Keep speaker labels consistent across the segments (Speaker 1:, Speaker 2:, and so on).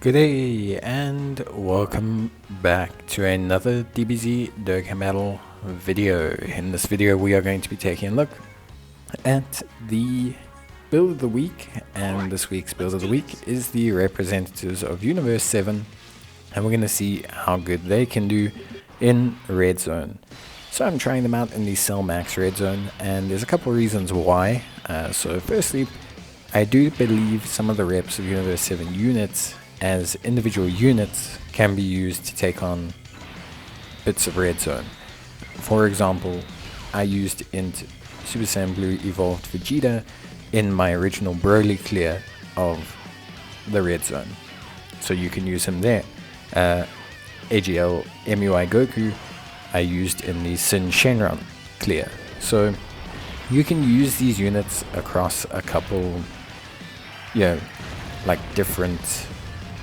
Speaker 1: Good day and welcome back to another DBZ Dokkan battle video. In this video we are going to be taking a look at the build of the week, and this week's build of the week is the representatives of Universe 7, and we're going to see how good they can do in Red Zone. So I'm trying them out in the Cell Max Red Zone, and there's a couple of reasons why. So firstly, I do believe some of the reps of Universe 7 units as individual units can be used to take on bits of Red Zone. For example, I used Int Super Saiyan Blue Evolved Vegeta in my original Broly clear of the Red Zone, so you can use him there. AGL MUI Goku I used in the Sin Shenron clear, so you can use these units across a couple, like different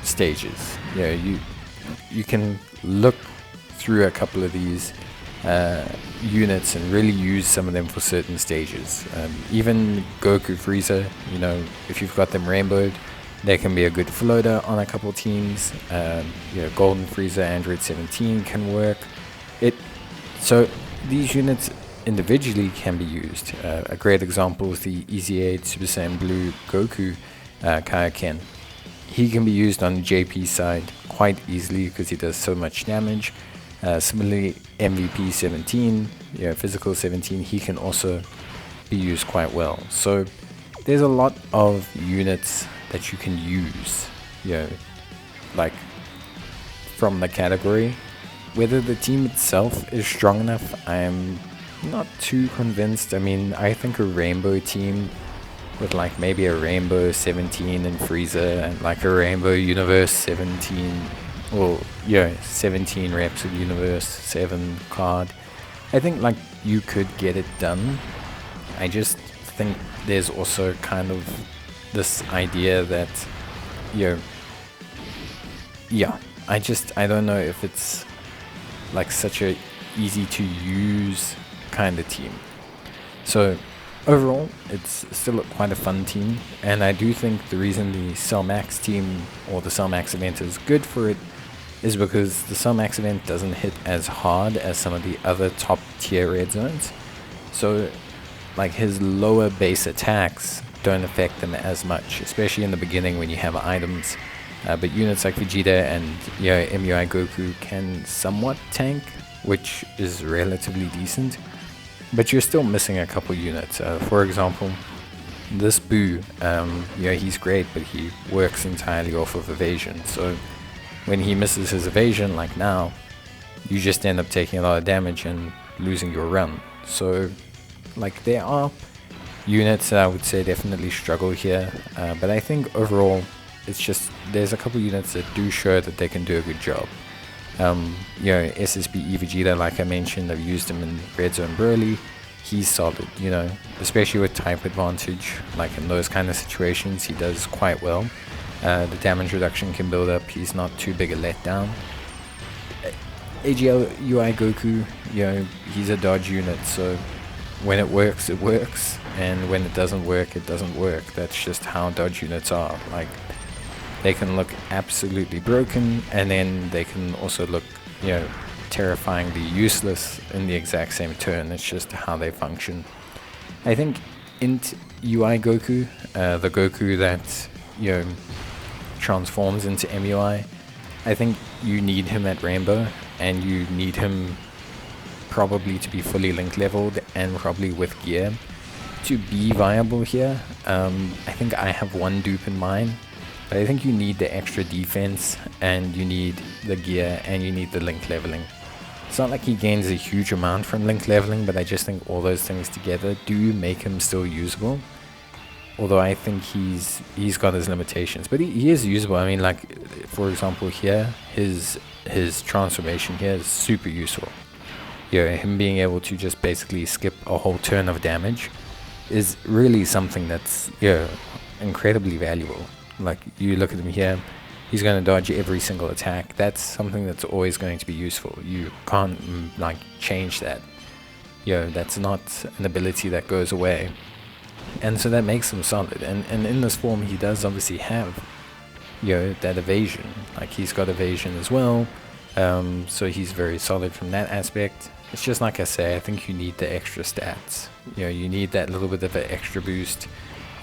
Speaker 1: stages. You can look through a couple of these units and really use some of them for certain stages. Even Goku Frieza, if you've got them rainbowed, they can be a good floater on a couple teams. Golden Frieza, Android 17 can work. So these units individually can be used. A great example is the Easy 8 Super Saiyan Blue Goku Kaioken. He can be used on the JP side quite easily because he does so much damage. Similarly, MVP 17, Physical 17, he can also be used quite well. So there's a lot of units that you can use, like from the category. Whether the team itself is strong enough, I'm not too convinced. I mean, I think a rainbow team with like maybe a Rainbow 17 and Frieza and like a Rainbow Universe 17, or 17 reps of Universe 7 card, I think like you could get it done. I just think there's also kind of this idea that I don't know if it's like such a easy to use kind of team. So overall, it's still quite a fun team, and I do think the reason the Cell Max team or the Cell Max event is good for it is because the Cell Max event doesn't hit as hard as some of the other top tier red zones. So like his lower base attacks don't affect them as much, especially in the beginning when you have items. But units like Vegeta and MUI Goku can somewhat tank, which is relatively decent. But you're still missing a couple units. For example, this Boo, he's great, but he works entirely off of evasion. So when he misses his evasion, like now, you just end up taking a lot of damage and losing your run. So, like, there are units that I would say definitely struggle here. But I think overall, it's just there's a couple units that do show that they can do a good job. SSBE Vegeta, like I mentioned, I've used him in Red Zone Broly. He's solid, especially with type advantage. Like in those kind of situations, he does quite well. The damage reduction can build up. He's not too big a letdown. AGL UI Goku, he's a dodge unit, so when it works, it works, and when it doesn't work, it doesn't work. That's just how dodge units are. Like, they can look absolutely broken, and then they can also look, terrifyingly useless in the exact same turn. It's just how they function. I think Int UI Goku, the Goku that, transforms into MUI, I think you need him at Rainbow, and you need him probably to be fully link leveled and probably with gear to be viable here. I think I have one dupe in mind. But I think you need the extra defense, and you need the gear, and you need the link leveling. It's not like he gains a huge amount from link leveling, but I just think all those things together do make him still usable. Although I think he's got his limitations, but he is usable. I mean, like, for example here, his transformation here is super useful. Him being able to just basically skip a whole turn of damage is really something that's incredibly valuable. Like, you look at him here, he's going to dodge every single attack. That's something that's always going to be useful. You can't change that. That's not an ability that goes away. And so that makes him solid. And in this form, he does obviously have that evasion. Like, he's got evasion as well, so he's very solid from that aspect. It's just like I say, I think you need the extra stats. You need that little bit of an extra boost,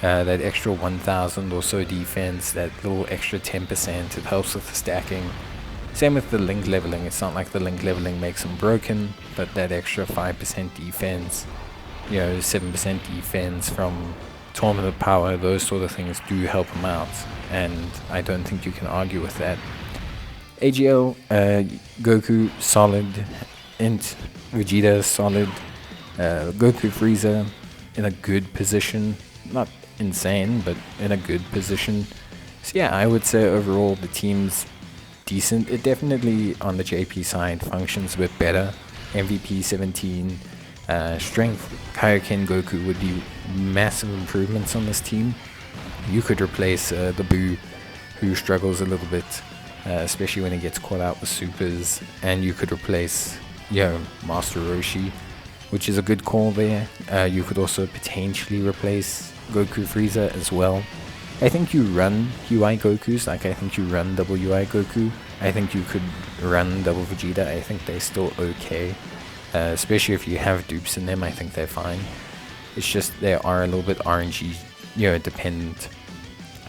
Speaker 1: that extra 1000 or so defense, that little extra 10%. It helps with the stacking. Same with the link leveling. It's not like the link leveling makes them broken, but that extra 5% defense, 7% defense from tournament power, those sort of things do help them out, and I don't think you can argue with that. AGL, Goku, solid. Int, Vegeta, solid. Goku, Frieza, in a good position. Not insane, but in a good position. So yeah, I would say overall the team's decent. It definitely, on the JP side, functions a bit better. MVP 17, strength, Kaioken Goku would be massive improvements on this team. You could replace the Boo, who struggles a little bit, especially when he gets caught out with supers, and you could replace Master Roshi, which is a good call there. You could also potentially replace Goku Frieza as well. I think you run UI Gokus, like I think you run double UI Goku. I think you could run double Vegeta. I think they're still okay, especially if you have dupes in them. I think they're fine. It's just they are a little bit RNG, dependent.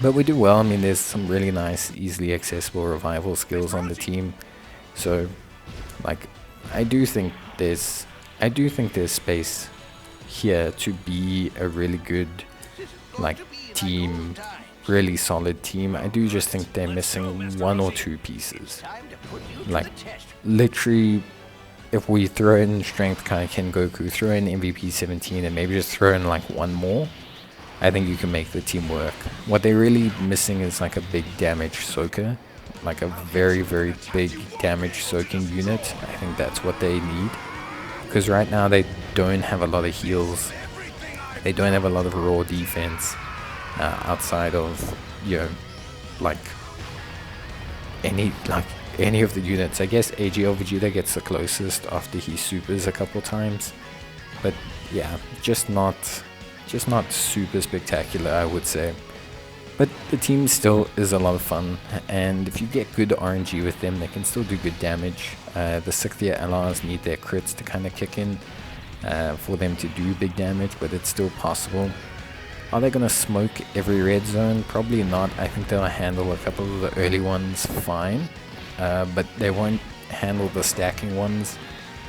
Speaker 1: But we do well. I mean, there's some really nice, easily accessible revival skills on the team. So, like, I do think there's space here to be a really good, like, team, really solid team. I do just think they're missing one or two pieces. Like, literally, if we throw in Strength Kaioken Goku, throw in MVP 17, and maybe just throw in like one more, I think you can make the team work. What they're really missing is like a big damage soaker, like a very, very big damage soaking unit. I think that's what they need, because right now they don't have a lot of heals. They don't have a lot of raw defense outside of like any of the units. I guess AGL Vegeta gets the closest after he supers a couple times, but yeah, just not super spectacular, I would say. But the team still is a lot of fun, and if you get good RNG with them, they can still do good damage. The 6th tier LRs need their crits to kind of kick in for them to do big damage, but it's still possible. Are they going to smoke every red zone? Probably not. I think they'll handle a couple of the early ones fine, but they won't handle the stacking ones,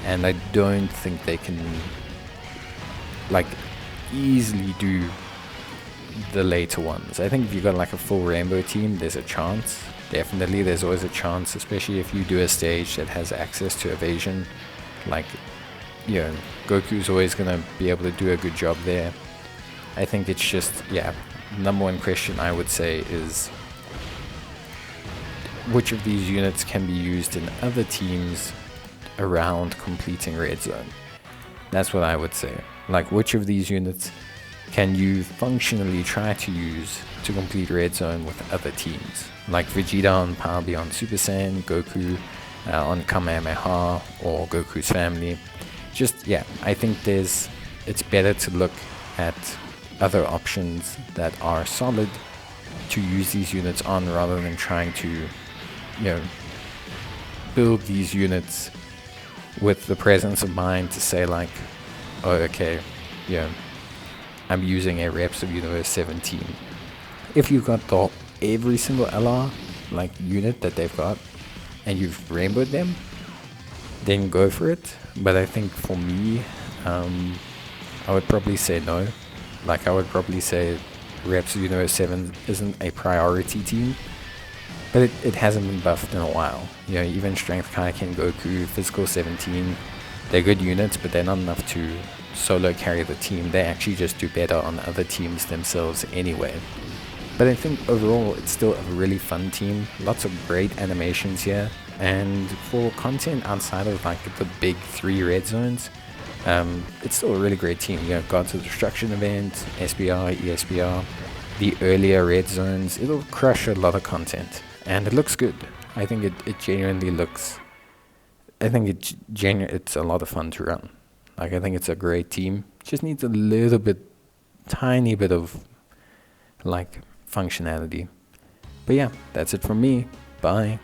Speaker 1: and I don't think they can like easily do the later ones. I think if you got like a full rainbow team, there's a chance. Definitely, there's always a chance, especially if you do a stage that has access to evasion. Like, Goku's always going to be able to do a good job there. I think it's just, number one question I would say is, which of these units can be used in other teams around completing red zone? That's what I would say. Like, which of these units can you functionally try to use to complete red zone with other teams? Like Vegeta on Power Beyond Super Saiyan, Goku on Kamehameha, or Goku's family. Just, I think it's better to look at other options that are solid to use these units on, rather than trying to, build these units with the presence of mind to say like, oh, okay, I'm using a Reps of Universe 17. If you've got every single LR like unit that they've got, and you've rainbowed them, then go for it. But I think for me, I would probably say no. Like, I would probably say Reps of Universe 7 isn't a priority team, but it hasn't been buffed in a while. Even Strength Kaioken Goku, Physical 17, they're good units, but they're not enough to solo carry the team. They actually just do better on other teams themselves anyway. But I think overall it's still a really fun team. Lots of great animations here, and for content outside of like the big 3 red zones, it's still a really great team. Gods of Destruction event, SBR, ESBR, the earlier red zones. It'll crush a lot of content, and it looks good. I think it genuinely looks, I think it's a lot of fun to run. Like, I think it's a great team. Just needs a little bit, tiny bit of like functionality. But yeah, that's it from me. Bye.